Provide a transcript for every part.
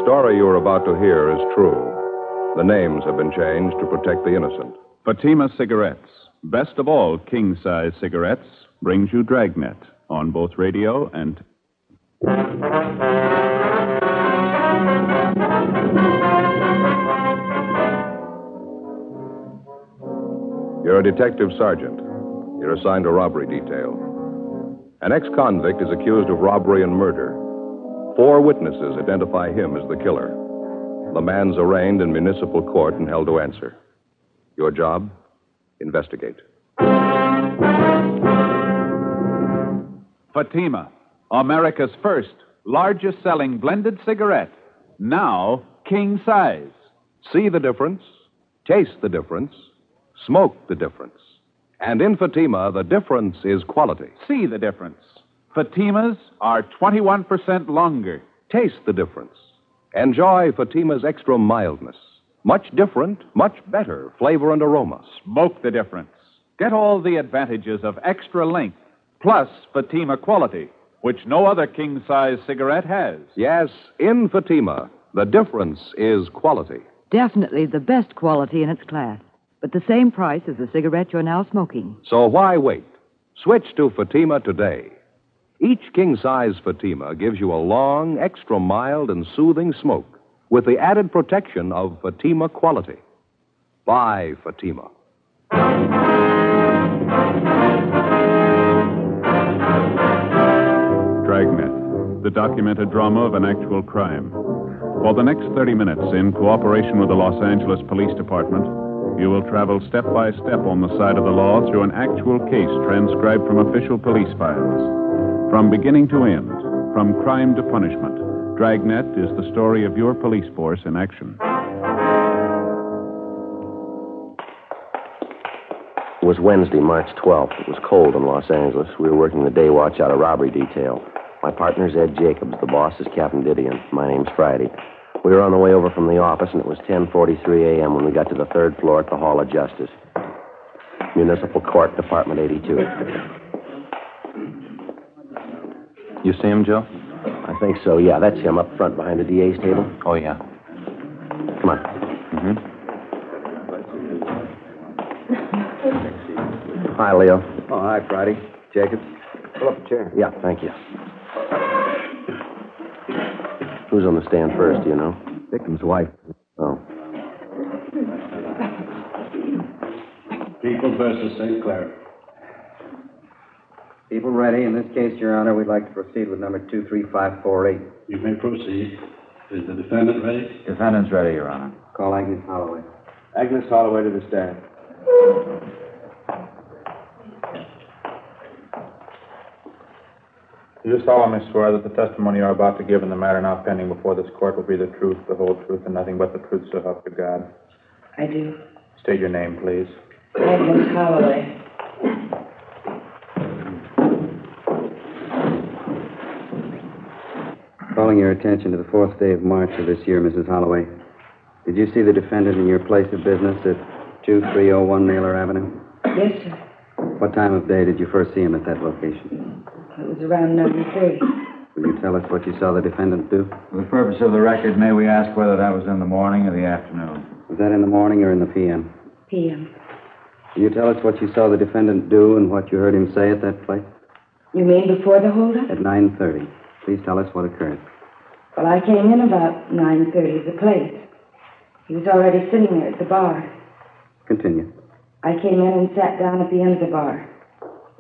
story you are about to hear is true. The names have been changed to protect the innocent. Fatima Cigarettes, best of all king-size cigarettes, brings you Dragnet on both radio and... You're a detective sergeant. You're assigned to robbery detail. An ex-convict is accused of robbery and murder. 4 witnesses identify him as the killer. The man's arraigned in municipal court and held to answer. Your job? Investigate. Fatima, America's first, largest-selling blended cigarette. Now, king-size. See the difference, taste the difference, smoke the difference. And in Fatima, the difference is quality. See the difference. Fatimas are 21% longer. Taste the difference. Enjoy Fatima's extra mildness. Much different, much better flavor and aroma. Smoke the difference. Get all the advantages of extra length, plus Fatima quality, which no other king-size cigarette has. Yes, in Fatima, the difference is quality. Definitely the best quality in its class, but the same price as the cigarette you're now smoking. So why wait? Switch to Fatima today. Each king-size Fatima gives you a long, extra mild, and soothing smoke with the added protection of Fatima quality. Buy Fatima. Dragnet, the documented drama of an actual crime. For the next 30 minutes, in cooperation with the Los Angeles Police Department, you will travel step by step on the side of the law through an actual case transcribed from official police files. From beginning to end, from crime to punishment, Dragnet is the story of your police force in action. It was Wednesday, March 12th. It was cold in Los Angeles. We were working the day watch out of robbery detail. My partner's Ed Jacobs. The boss is Captain Didion. My name's Friday. We were on the way over from the office, and it was 10:43 a.m. when we got to the 3rd floor at the Hall of Justice. Municipal Court, Department 82. You see him, Joe? I think so, yeah. That's him up front behind the DA's table. Oh, yeah. Come on. Mm-hmm. Hi, Leo. Oh, hi, Friday. Jacobs. Pull up a chair. Yeah, thank you. Who's on the stand first, do you know? Victim's wife. Oh. People versus St. Clair. People ready. In this case, Your Honor, we'd like to proceed with number 23548. You may proceed. Is the defendant ready? Defendant's ready, Your Honor. Call Agnes Holloway. Agnes Holloway to the stand. You solemnly swear that the testimony you are about to give in the matter now pending before this court will be the truth, the whole truth, and nothing but the truth, so help you God. I do. State your name, please. Agnes Holloway. Calling your attention to the 4th day of March of this year, Mrs. Holloway. Did you see the defendant in your place of business at 2301 Naylor Avenue? Yes, sir. What time of day did you first see him at that location? It was around 9:30. Will you tell us what you saw the defendant do? For the purpose of the record, may we ask whether that was in the morning or the afternoon? Was that in the morning or in the p.m.? P.M. Will you tell us what you saw the defendant do and what you heard him say at that place? You mean before the holdup? At 9:30. Please tell us what occurred. Well, I came in about 9:30 at the place. He was already sitting there at the bar. Continue. I came in and sat down at the end of the bar.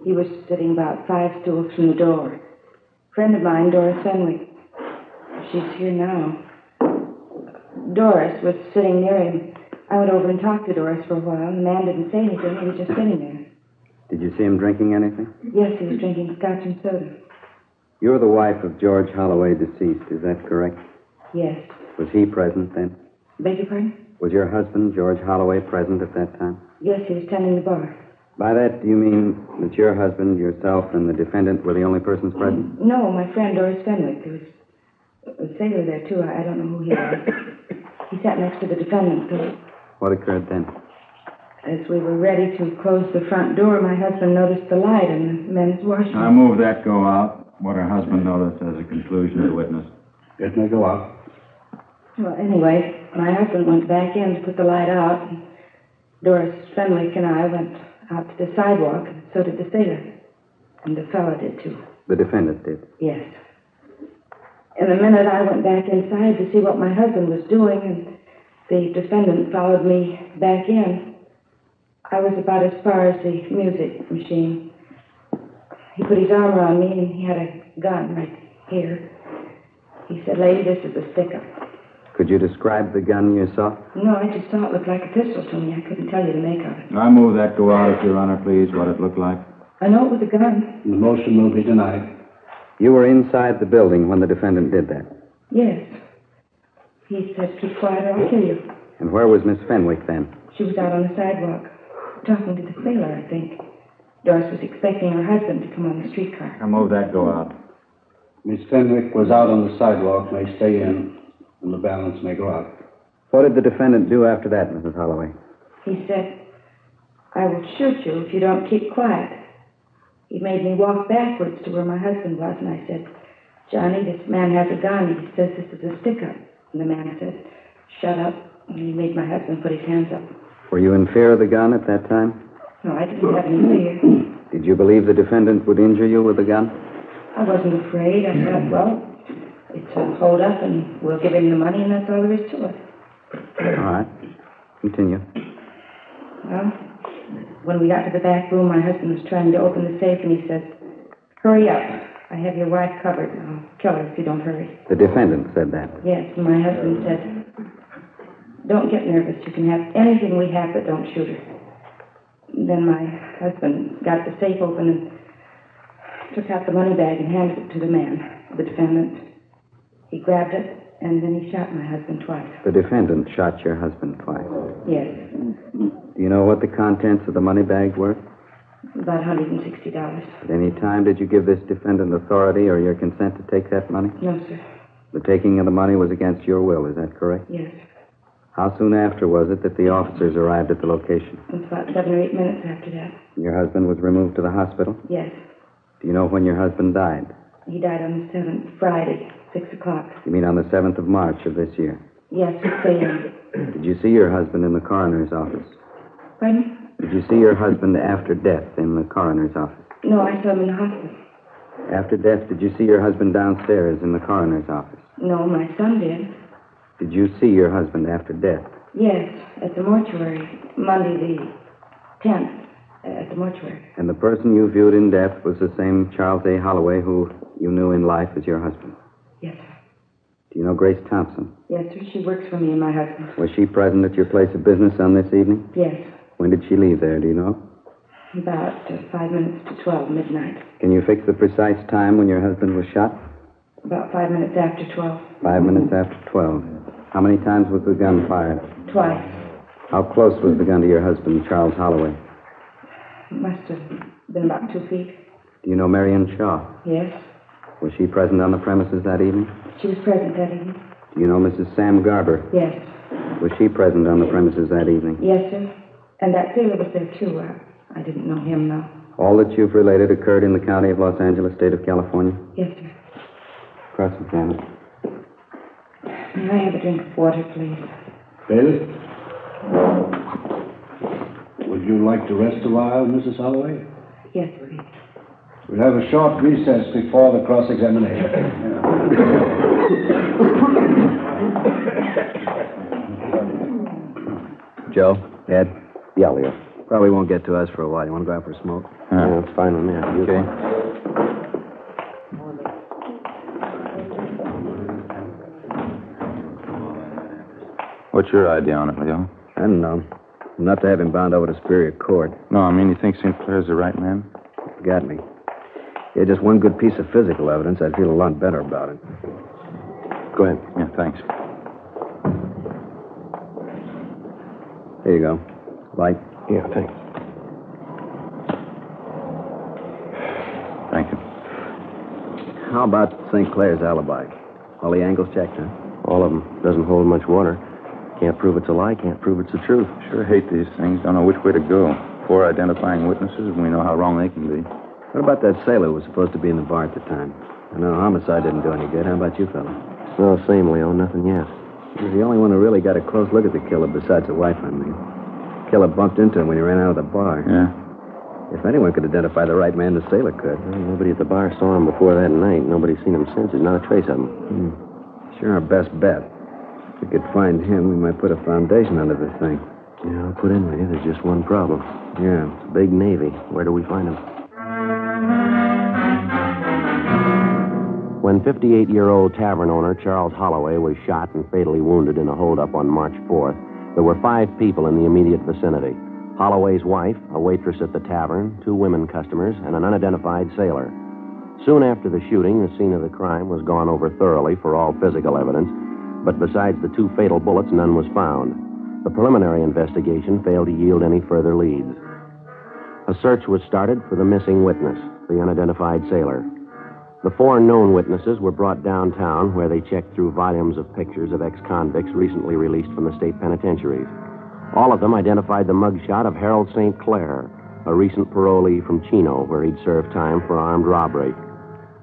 He was sitting about 5 stools from the door. A friend of mine, Doris Fenwick. She's here now. Doris was sitting near him. I went over and talked to Doris for a while. The man didn't say anything. He was just sitting there. Did you see him drinking anything? Yes, he was drinking scotch and soda. You're the wife of George Holloway, deceased. Is that correct? Yes. Was he present then? Beg your pardon? Was your husband, George Holloway, present at that time? Yes, he was tending the bar. By that, do you mean that your husband, yourself, and the defendant were the only persons present? No, my friend Doris Fenwick. There was a sailor there, too. I don't know who he was. He sat next to the defendant, so... What occurred then? As we were ready to close the front door, my husband noticed the light in the men's washroom. I move that go out. What her husband noticed as a conclusion of the witness. It may go out. Well, anyway, my husband went back in to put the light out. And Doris Fenwick and I went out to the sidewalk, and so did the sailor. And the fellow did, too. The defendant did? Yes. In a minute, I went back inside to see what my husband was doing, and the defendant followed me back in. I was about as far as the music machine. He put his arm around me, and he had a gun right here. He said, "Lady, this is a stick-up." Could you describe the gun you saw? No, I just saw it looked like a pistol to me. I couldn't tell you the make of it. I move that go out, if Your Honor, please, what it looked like. I know it was a gun. The motion will be denied. You were inside the building when the defendant did that. Yes. He said, "Keep quiet or I'll kill you." And where was Miss Fenwick then? She was out on the sidewalk, talking to the sailor, I think. Doris was expecting her husband to come on the streetcar. I move that go out. Miss Fenwick was out on the sidewalk, may stay in, and the balance may go out. What did the defendant do after that, Mrs. Holloway? He said, "I will shoot you if you don't keep quiet." He made me walk backwards to where my husband was, and I said, "Johnny, this man has a gun. He says this is a stick-up." And the man said, "Shut up." And he made my husband put his hands up. Were you in fear of the gun at that time? No, I didn't have any fear. Did you believe the defendant would injure you with the gun? I wasn't afraid. I thought, well, it's a hold-up, and we'll give him the money, and that's all there is to it. All right. Continue. Well, when we got to the back room, my husband was trying to open the safe, and he said, "Hurry up. I have your wife covered. I'll kill her if you don't hurry." The defendant said that. Yes, and my husband said, "Don't get nervous. You can have anything we have, but don't shoot her." And then my husband got the safe open and took out the money bag and handed it to the man, the defendant. He grabbed it, and then he shot my husband twice. The defendant shot your husband twice. Yes, Do you know what the contents of the money bag were? about $160. At any time did you give this defendant authority or your consent to take that money? No, sir. The taking of the money was against your will, is that correct? Yes. How soon after was it that the officers arrived at the location? It was about 7 or 8 minutes after that. Your husband was removed to the hospital? Yes. Do you know when your husband died? He died on the 7th, Friday, 6 o'clock. You mean on the 7th of March of this year? Yes, 6 a.m. Did you see your husband in the coroner's office? Pardon? Did you see your husband after death in the coroner's office? No, I saw him in the hospital. After death, did you see your husband downstairs in the coroner's office? No, my son did. Did you see your husband after death? Yes, at the mortuary, Monday the 10th, at the mortuary. And the person you viewed in death was the same Charles A. Holloway who you knew in life as your husband? Yes, sir. Do you know Grace Thompson? Yes, sir. She works for me and my husband. Was she present at your place of business on this evening? Yes. When did she leave there, do you know? About 5 minutes to 12, midnight. Can you fix the precise time when your husband was shot? About 5 minutes after 12. 5 minutes after 12. How many times was the gun fired? Twice. How close was the gun to your husband, Charles Holloway? It must have been about 2 feet. Do you know Marion Shaw? Yes. Was she present on the premises that evening? She was present that evening. Do you know Mrs. Sam Garber? Yes. Was she present on the premises that evening? Yes, sir. And that sailor was there, too. I didn't know him, though. All that you've related occurred in the county of Los Angeles, state of California? Yes, sir. Cross-examine. May I have a drink of water, please? Bailiff? Would you like to rest a while, Mrs. Holloway? Yes, please. We'll have a short recess before the cross-examination. Joe? Ed? Yeah, Leo. Probably won't get to us for a while. You want to go out for a smoke? Yeah, it's fine with me. You Okay. What's your idea on it, Leo? I don't know. Not to have him bound over to Superior Court. No, I mean, you think St. Clair's the right man? Got me. Yeah, just one good piece of physical evidence. I'd feel a lot better about it. Go ahead. Yeah, thanks. Here you go. Light. Yeah, thanks. Thank you. How about St. Clair's alibi? All the angles checked, huh? All of them. Doesn't hold much water. Can't prove it's a lie, can't prove it's the truth. Sure hate these things. Don't know which way to go. 4 identifying witnesses, and we know how wrong they can be. What about that sailor who was supposed to be in the bar at the time? I know homicide didn't do any good. How about you, fella? No, same, Leo. Nothing yet. He was the only one who really got a close look at the killer besides the wife, I mean. The killer bumped into him when he ran out of the bar. Yeah. If anyone could identify the right man, the sailor could. Well, nobody at the bar saw him before that night. Nobody's seen him since. There's not a trace of him. Sure, our best bet. If we could find him, we might put a foundation under this thing. Yeah, I'll put in with you. There's just one problem. Yeah. It's a big Navy. Where do we find him? When 58-year-old tavern owner Charles Holloway was shot and fatally wounded in a holdup on March 4th, there were 5 people in the immediate vicinity. Holloway's wife, a waitress at the tavern, 2 women customers, and an unidentified sailor. Soon after the shooting, the scene of the crime was gone over thoroughly for all physical evidence, but besides the 2 fatal bullets, none was found. The preliminary investigation failed to yield any further leads. A search was started for the missing witness, the unidentified sailor. The 4 known witnesses were brought downtown, where they checked through volumes of pictures of ex-convicts recently released from the state penitentiaries. All of them identified the mugshot of Harold St. Clair, a recent parolee from Chino, where he'd served time for armed robbery.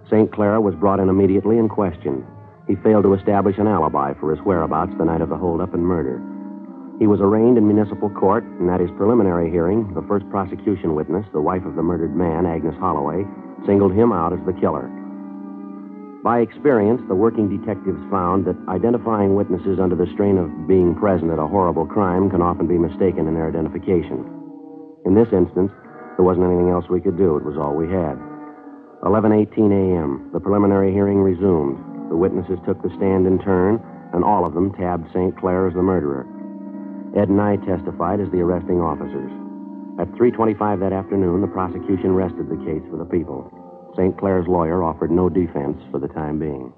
St. Clair was brought in immediately and questioned. He failed to establish an alibi for his whereabouts the night of the holdup and murder. He was arraigned in municipal court, and at his preliminary hearing, the first prosecution witness, the wife of the murdered man, Agnes Holloway, singled him out as the killer. By experience, the working detectives found that identifying witnesses under the strain of being present at a horrible crime can often be mistaken in their identification. In this instance, there wasn't anything else we could do. It was all we had. 11:18 a.m., the preliminary hearing resumed. The witnesses took the stand in turn, and all of them tabbed St. Clair as the murderer. Ed and I testified as the arresting officers. At 3:25 that afternoon, the prosecution rested the case for the people. St. Clair's lawyer offered no defense for the time being.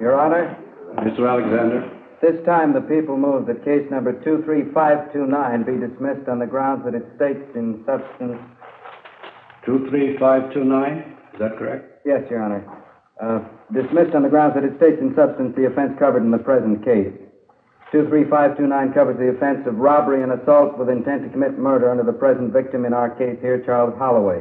Your Honor, Mr. Alexander? this time the people move that case number 23529 be dismissed on the grounds that it states in substance... 23529, is that correct? Yes, Your Honor. Dismissed on the grounds that it states in substance the offense covered in the present case. 23529 covers the offense of robbery and assault with intent to commit murder under the present victim in our case here, Charles Holloway.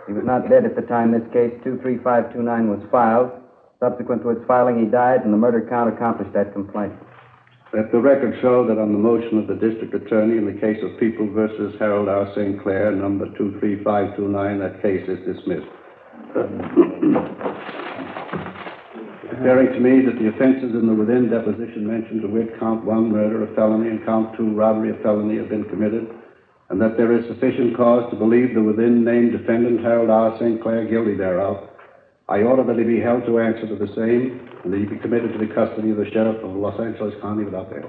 He was not dead at the time this case 23529 was filed. Subsequent to its filing, he died, and the murder count accomplished that complaint. Let the record show that on the motion of the district attorney in the case of People versus Harold R. St. Clair, number 23529, that case is dismissed. Declaring to me that the offenses in the within deposition mentioned to wit count 1, murder, a felony, and count 2, robbery, a felony, have been committed, and that there is sufficient cause to believe the within named defendant, Harold R. St. Clair, guilty thereof, I order that he be held to answer to the same, and that he be committed to the custody of the sheriff of Los Angeles County without bail.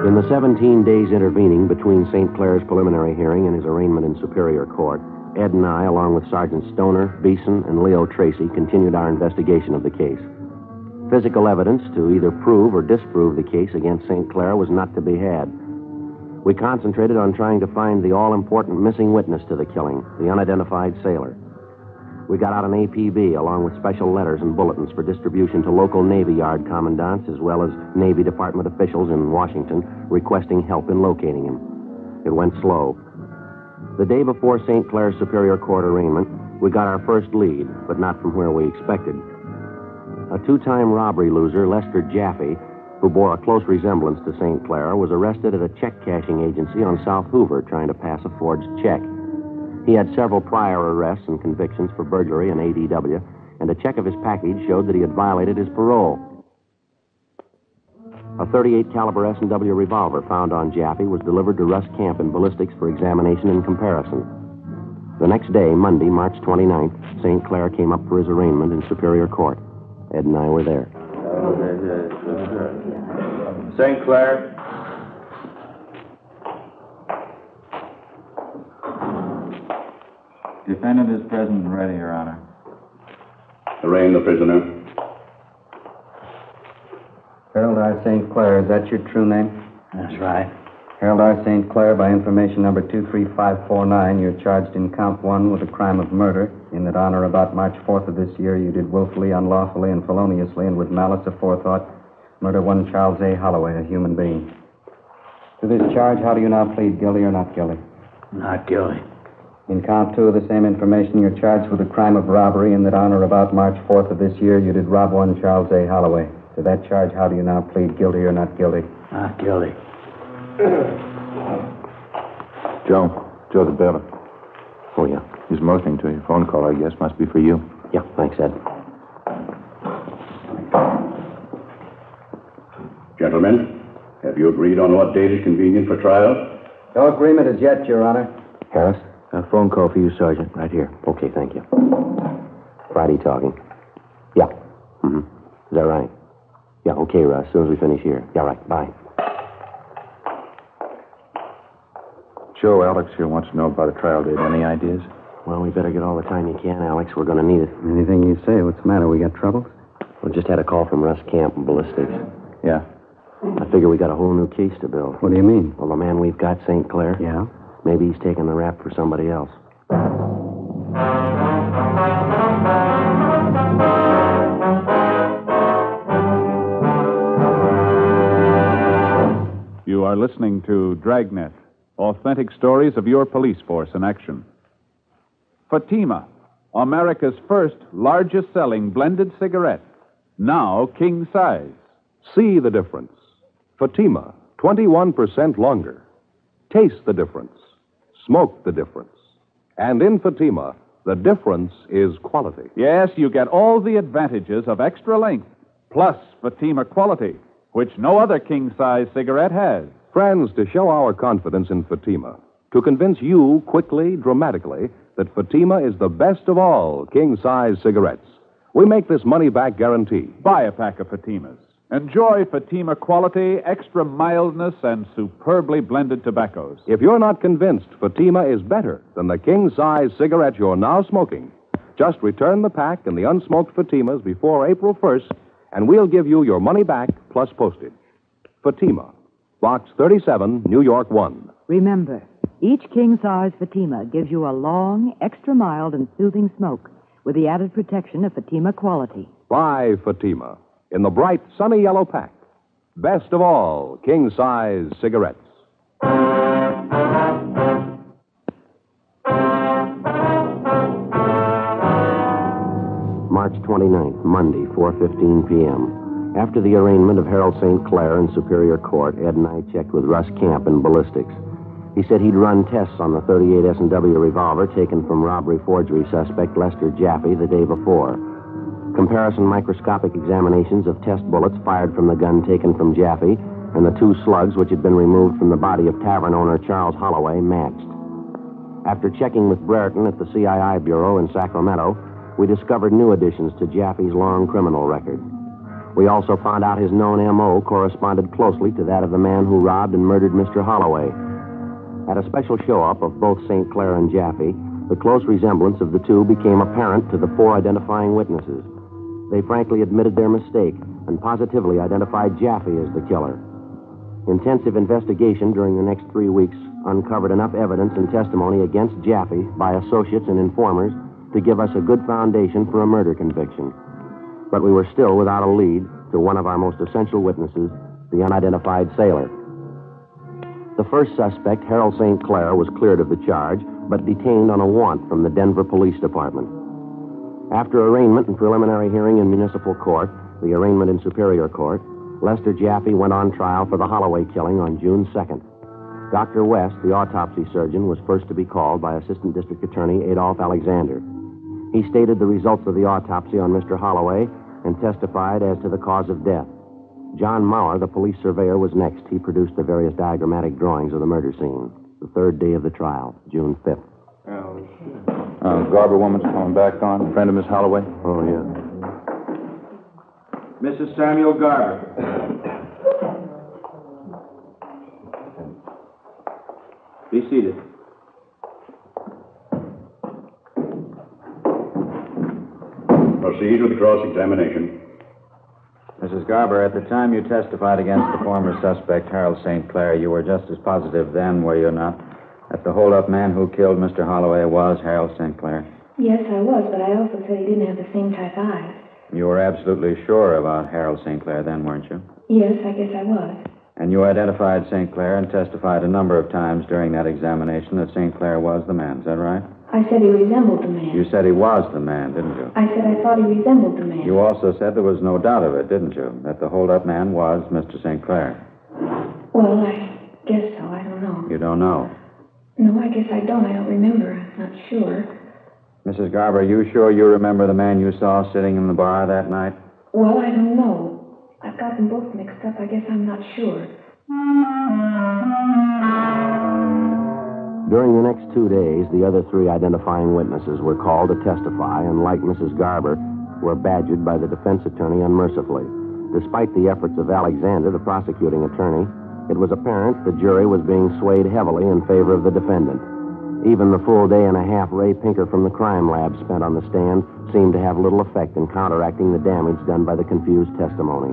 In the 17 days intervening between St. Clair's preliminary hearing and his arraignment in Superior Court, Ed and I, along with Sergeant Stoner, Beeson, and Leo Tracy, continued our investigation of the case. Physical evidence to either prove or disprove the case against St. Clair was not to be had. We concentrated on trying to find the all-important missing witness to the killing, the unidentified sailor. We got out an APB along with special letters and bulletins for distribution to local Navy Yard commandants as well as Navy Department officials in Washington requesting help in locating him. It went slow. The day before St. Clair's Superior Court arraignment, we got our first lead, but not from where we expected. A 2-time robbery loser, Lester Jaffe, who bore a close resemblance to St. Clair, was arrested at a check-cashing agency on South Hoover trying to pass a forged check. He had several prior arrests and convictions for burglary and ADW, and a check of his package showed that he had violated his parole. A .38 caliber S&W revolver found on Jaffe was delivered to Russ Camp in ballistics for examination and comparison. The next day, Monday, March 29th, St. Clair came up for his arraignment in Superior Court. Ed and I were there. St. Clair. Defendant is present and ready, Your Honor. Arraign the prisoner. Harold R. St. Clair, is that your true name? That's right. Harold R. St. Clair, by information number 23549, you're charged in count 1 with a crime of murder, in that on or about March 4th of this year, you did willfully, unlawfully, and feloniously, and with malice aforethought, murder one Charles A. Holloway, a human being. To this charge, how do you now plead, guilty or not guilty? Not guilty. In count 2 of the same information, you're charged with the crime of robbery and that on or about March 4th of this year, you did rob one Charles A. Holloway. To that charge, how do you now plead, guilty or not guilty? Not guilty. Joe the bailiff. Oh, yeah. He's motioning to you. Phone call, I guess. Must be for you. Yeah, thanks, Ed. Gentlemen, have you agreed on what date is convenient for trial? No agreement as yet, Your Honor. Harris, a phone call for you, Sergeant. Right here. Okay, thank you. Friday talking. Yeah. Mm-hmm. Is that right? Yeah, okay, Russ. As soon as we finish here. Yeah, right. Bye. Joe, Alex here wants to know about a trial date. Any ideas? Well, we better get all the time you can, Alex. We're going to need it. Anything you say. What's the matter? We got trouble? We just had a call from Russ Camp and ballistics. Yeah. I figure we got a whole new case to build. What do you mean? Well, the man we've got, St. Clair. Yeah? Maybe he's taking the rap for somebody else. You are listening to Dragnet, authentic stories of your police force in action. Fatima, America's first largest selling blended cigarette, now king size. See the difference. Fatima, 21% longer. Taste the difference. Smoke the difference. And in Fatima, the difference is quality. Yes, you get all the advantages of extra length, plus Fatima quality, which no other king-size cigarette has. Friends, to show our confidence in Fatima, to convince you quickly, dramatically, that Fatima is the best of all king-size cigarettes, we make this money-back guarantee. Buy a pack of Fatimas. Enjoy Fatima quality, extra mildness, and superbly blended tobaccos. If you're not convinced Fatima is better than the king-size cigarette you're now smoking, just return the pack and the unsmoked Fatimas before April 1st, and we'll give you your money back plus postage. Fatima, Box 37, New York 1. Remember, each king-size Fatima gives you a long, extra mild, and soothing smoke with the added protection of Fatima quality. Buy Fatima in the bright, sunny yellow pack. Best of all king-size cigarettes. March 29th, Monday, 4:15 p.m. After the arraignment of Harold St. Clair in Superior Court, Ed and I checked with Russ Camp in ballistics. He said he'd run tests on the .38 S&W revolver taken from robbery forgery suspect Lester Jaffe the day before. Comparison microscopic examinations of test bullets fired from the gun taken from Jaffe and the 2 slugs which had been removed from the body of tavern owner Charles Holloway matched. After checking with Brereton at the CII Bureau in Sacramento, we discovered new additions to Jaffe's long criminal record. We also found out his known M.O. corresponded closely to that of the man who robbed and murdered Mr. Holloway. At a special show-up of both St. Clair and Jaffe, the close resemblance of the two became apparent to the 4 identifying witnesses. They frankly admitted their mistake and positively identified Jaffe as the killer. Intensive investigation during the next 3 weeks uncovered enough evidence and testimony against Jaffe by associates and informers to give us a good foundation for a murder conviction. But we were still without a lead to one of our most essential witnesses, the unidentified sailor. The first suspect, Harold St. Clair, was cleared of the charge, but detained on a warrant from the Denver Police Department. After arraignment and preliminary hearing in municipal court, the arraignment in Superior Court, Lester Jaffe went on trial for the Holloway killing on June 2nd. Dr. West, the autopsy surgeon, was first to be called by Assistant District Attorney Adolph Alexander. He stated the results of the autopsy on Mr. Holloway and testified as to the cause of death. John Maurer, the police surveyor, was next. He produced the various diagrammatic drawings of the murder scene. The 3rd day of the trial, June 5th. Garber woman's coming back on. Friend of Miss Holloway? Oh, yeah. Mrs. Samuel Garber. Be seated. Proceed with the cross-examination. Mrs. Garber, at the time you testified against the former suspect, Harold St. Clair, you were just as positive then, were you not, that the hold-up man who killed Mr. Holloway was Harold St. Clair? Yes, I was, but I also said he didn't have the same type eyes. You were absolutely sure about Harold St. Clair then, weren't you? Yes, I guess I was. And you identified St. Clair and testified a number of times during that examination that St. Clair was the man. Is that right? I said he resembled the man. You said he was the man, didn't you? I said I thought he resembled the man. You also said there was no doubt of it, didn't you? That the hold-up man was Mr. St. Clair. Well, I guess so. I don't know. You don't know? No, I guess I don't. I don't remember. I'm not sure. Mrs. Garber, are you sure you remember the man you saw sitting in the bar that night? Well, I don't know. I've got them both mixed up. I guess I'm not sure. During the next 2 days, the other 3 identifying witnesses were called to testify and, like Mrs. Garber, were badgered by the defense attorney unmercifully. Despite the efforts of Alexander, the prosecuting attorney, it was apparent the jury was being swayed heavily in favor of the defendant. Even the full day and a half Ray Pinker from the crime lab spent on the stand seemed to have little effect in counteracting the damage done by the confused testimony.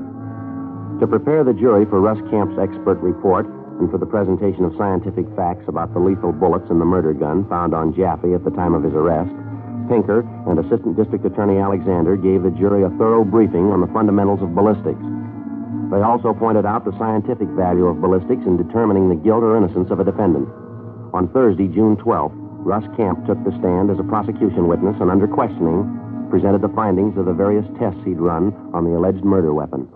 To prepare the jury for Russ Camp's expert report and for the presentation of scientific facts about the lethal bullets in the murder gun found on Jaffe at the time of his arrest, Pinker and Assistant District Attorney Alexander gave the jury a thorough briefing on the fundamentals of ballistics. They also pointed out the scientific value of ballistics in determining the guilt or innocence of a defendant. On Thursday, June 12th, Russ Camp took the stand as a prosecution witness and, under questioning, presented the findings of the various tests he'd run on the alleged murder weapon.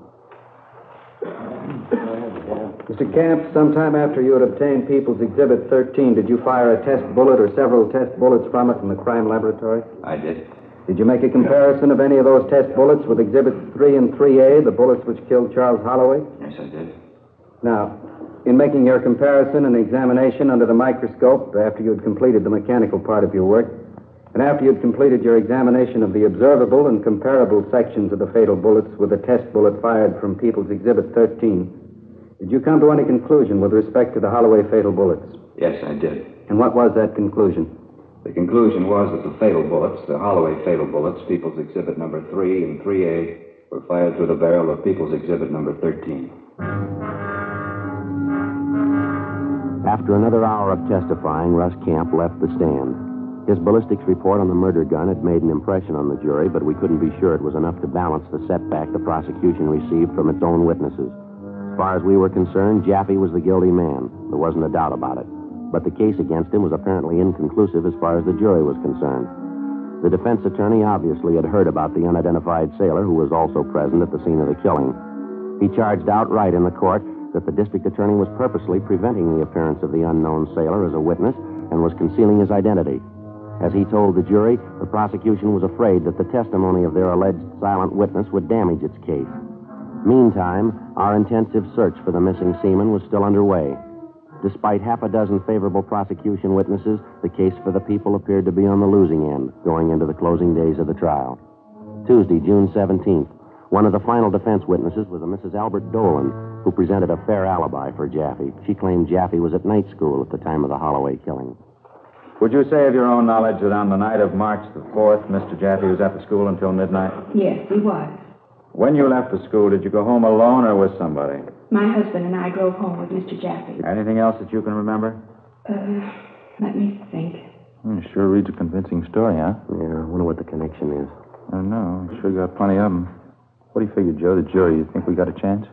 Mr. Camp, sometime after you had obtained People's Exhibit 13, did you fire a test bullet or several test bullets from it in the crime laboratory? I did. Did you make a comparison of any of those test bullets with Exhibits 3 and 3A, the bullets which killed Charles Holloway? Yes, I did. Now, in making your comparison and examination under the microscope, after you had completed the mechanical part of your work, and after you had completed your examination of the observable and comparable sections of the fatal bullets with the test bullet fired from People's Exhibit 13, did you come to any conclusion with respect to the Holloway fatal bullets? Yes, I did. And what was that conclusion? The conclusion was that the fatal bullets, the Holloway fatal bullets, People's Exhibit number 3 and 3A, were fired through the barrel of People's Exhibit number 13. After another hour of testifying, Russ Camp left the stand. His ballistics report on the murder gun had made an impression on the jury, but we couldn't be sure it was enough to balance the setback the prosecution received from its own witnesses. As far as we were concerned, Jaffe was the guilty man. There wasn't a doubt about it. But the case against him was apparently inconclusive as far as the jury was concerned. The defense attorney obviously had heard about the unidentified sailor who was also present at the scene of the killing. He charged outright in the court that the district attorney was purposely preventing the appearance of the unknown sailor as a witness and was concealing his identity. As he told the jury, the prosecution was afraid that the testimony of their alleged silent witness would damage its case. Meantime, our intensive search for the missing seaman was still underway. Despite half a dozen favorable prosecution witnesses, the case for the people appeared to be on the losing end going into the closing days of the trial. Tuesday, June 17th, one of the final defense witnesses was a Mrs. Albert Dolan, who presented a fair alibi for Jaffe. She claimed Jaffe was at night school at the time of the Holloway killing. Would you say of your own knowledge that on the night of March the 4th, Mr. Jaffe was at the school until midnight? Yes, he was. When you left the school, did you go home alone or with somebody? My husband and I drove home with Mr. Jaffe. Anything else that you can remember? Let me think. Sure reads a convincing story, huh? Yeah, I wonder what the connection is. I don't know. Sure got plenty of them. What do you figure, Joe? The jury, you think we got a chance?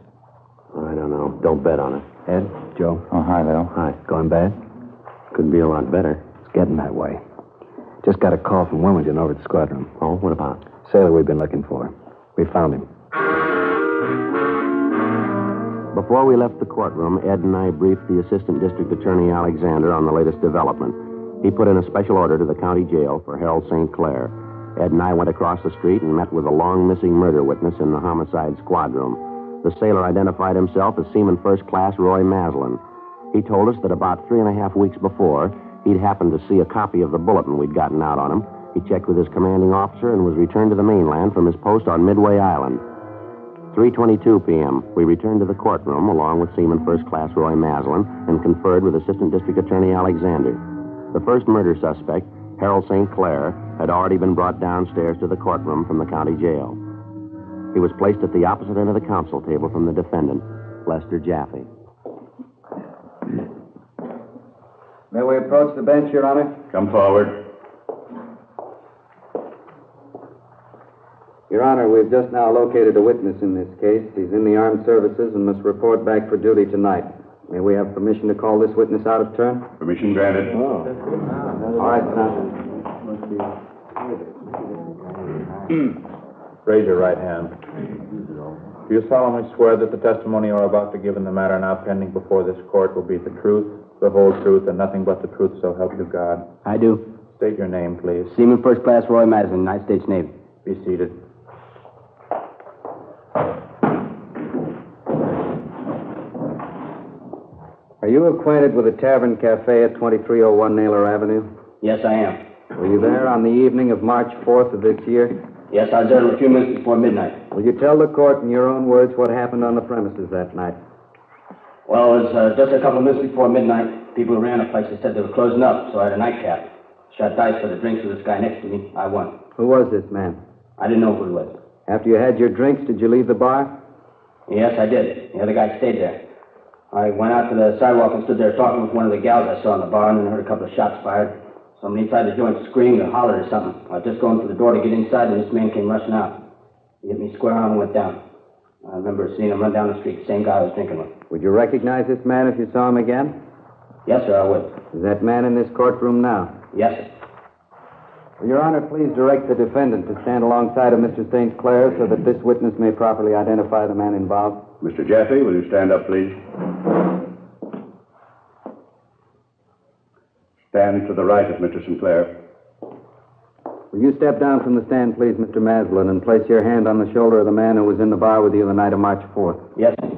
I don't know. Don't bet on it. Ed, Joe. Oh, hi, Leo. Hi. Going bad? Could be a lot better. It's getting that way. Just got a call from Wilmington over at the squadron. Oh, what about? Sailor we've been looking for. We found him. Before we left the courtroom, Ed and I briefed the Assistant District Attorney Alexander on the latest development. He put in a special order to the county jail for Harold St. Clair. Ed and I went across the street and met with a long-missing murder witness in the homicide squad room. The sailor identified himself as Seaman First Class Roy Maslin. He told us that about 3.5 weeks before, he'd happened to see a copy of the bulletin we'd gotten out on him. He checked with his commanding officer and was returned to the mainland from his post on Midway Island. 3:22 p.m., we returned to the courtroom along with Seaman First Class Roy Maslin and conferred with Assistant District Attorney Alexander. The first murder suspect, Harold St. Clair, had already been brought downstairs to the courtroom from the county jail. He was placed at the opposite end of the counsel table from the defendant, Lester Jaffe. May we approach the bench, Your Honor? Come forward. Your Your Honor, we've just now located a witness in this case. He's in the armed services and must report back for duty tonight. May we have permission to call this witness out of turn? Permission granted. Oh. All right, son. Raise your right hand. Do you solemnly swear that the testimony you are about to give in the matter now pending before this court will be the truth, the whole truth, and nothing but the truth, so help you God? I do. State your name, please. Seaman First Class Roy Madison, United States Navy. Be seated. Are you acquainted with the Tavern Cafe at 2301 Naylor Avenue? Yes, I am. Were you there on the evening of March 4th of this year? Yes, I was there a few minutes before midnight. Will you tell the court in your own words what happened on the premises that night? Well, it was just a couple of minutes before midnight. People who ran the place said they were closing up, so I had a nightcap. Shot dice for the drinks with this guy next to me. I won. Who was this man? I didn't know who he was. After you had your drinks, did you leave the bar? Yes, I did. The other guy stayed there. I went out to the sidewalk and stood there talking with one of the gals I saw in the bar, and then heard a couple of shots fired. Somebody inside the joint screamed or hollered or something. I was just going to the door to get inside, and this man came rushing out. He hit me square on and went down. I remember seeing him run down the street, the same guy I was drinking with. Would you recognize this man if you saw him again? Yes, sir, I would. Is that man in this courtroom now? Yes, sir. Will Your Honor, please direct the defendant to stand alongside of Mr. St. Clair so that this witness may properly identify the man involved. Mr. Jaffe, will you stand up, please? Stand to the right of Mr. Sinclair. Will you step down from the stand, please, Mr. Maslin, and place your hand on the shoulder of the man who was in the bar with you the night of March 4th? Yes, sir.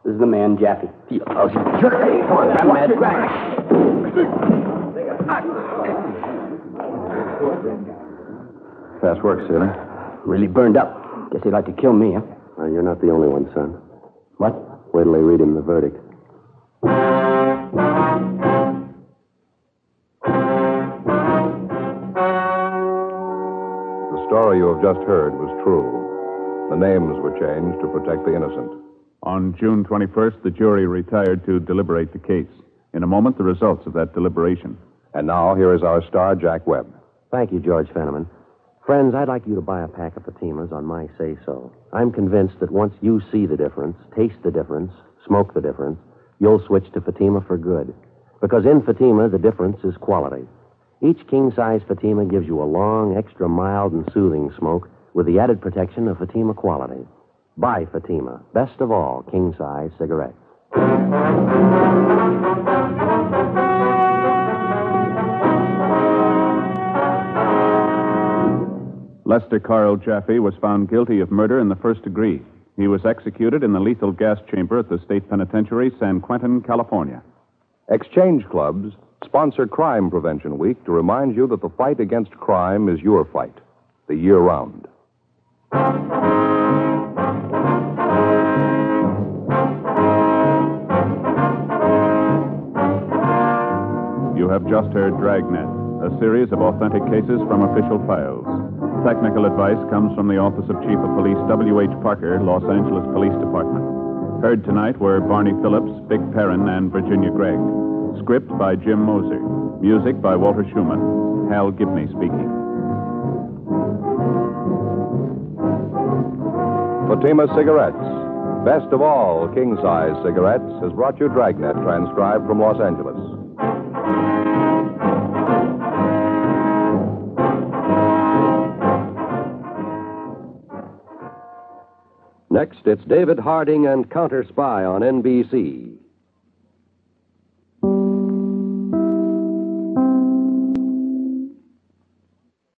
This is the man, Jaffe. Oh, jerk! Come on, grab him, grab him. Fast work, sailor. Really burned up. Guess he'd like to kill me, huh? You're not the only one, son. What? Wait till they read him the verdict. The story you have just heard was true. The names were changed to protect the innocent. On June 21st, the jury retired to deliberate the case. In a moment, the results of that deliberation. And now, here is our star, Jack Webb. Thank you, George Fenneman. Friends, I'd like you to buy a pack of Fatimas on my say-so. I'm convinced that once you see the difference, taste the difference, smoke the difference, you'll switch to Fatima for good. Because in Fatima, the difference is quality. Each king-size Fatima gives you a long, extra mild and soothing smoke with the added protection of Fatima quality. Buy Fatima, best of all king-size cigarettes. Lester Carl Jaffe was found guilty of murder in the first degree. He was executed in the lethal gas chamber at the State Penitentiary, San Quentin, California. Exchange Clubs sponsor Crime Prevention Week to remind you that the fight against crime is your fight, the year round. You have just heard Dragnet, a series of authentic cases from official files. Technical advice comes from the Office of Chief of Police W.H. Parker, Los Angeles Police Department. Heard tonight were Barney Phillips, Vic Perrin, and Virginia Gregg. Script by Jim Moser. Music by Walter Schumann. Hal Gibney speaking. Fatima Cigarettes, best of all king-size cigarettes, has brought you Dragnet, transcribed from Los Angeles. Next, it's David Harding and Counter Spy on NBC.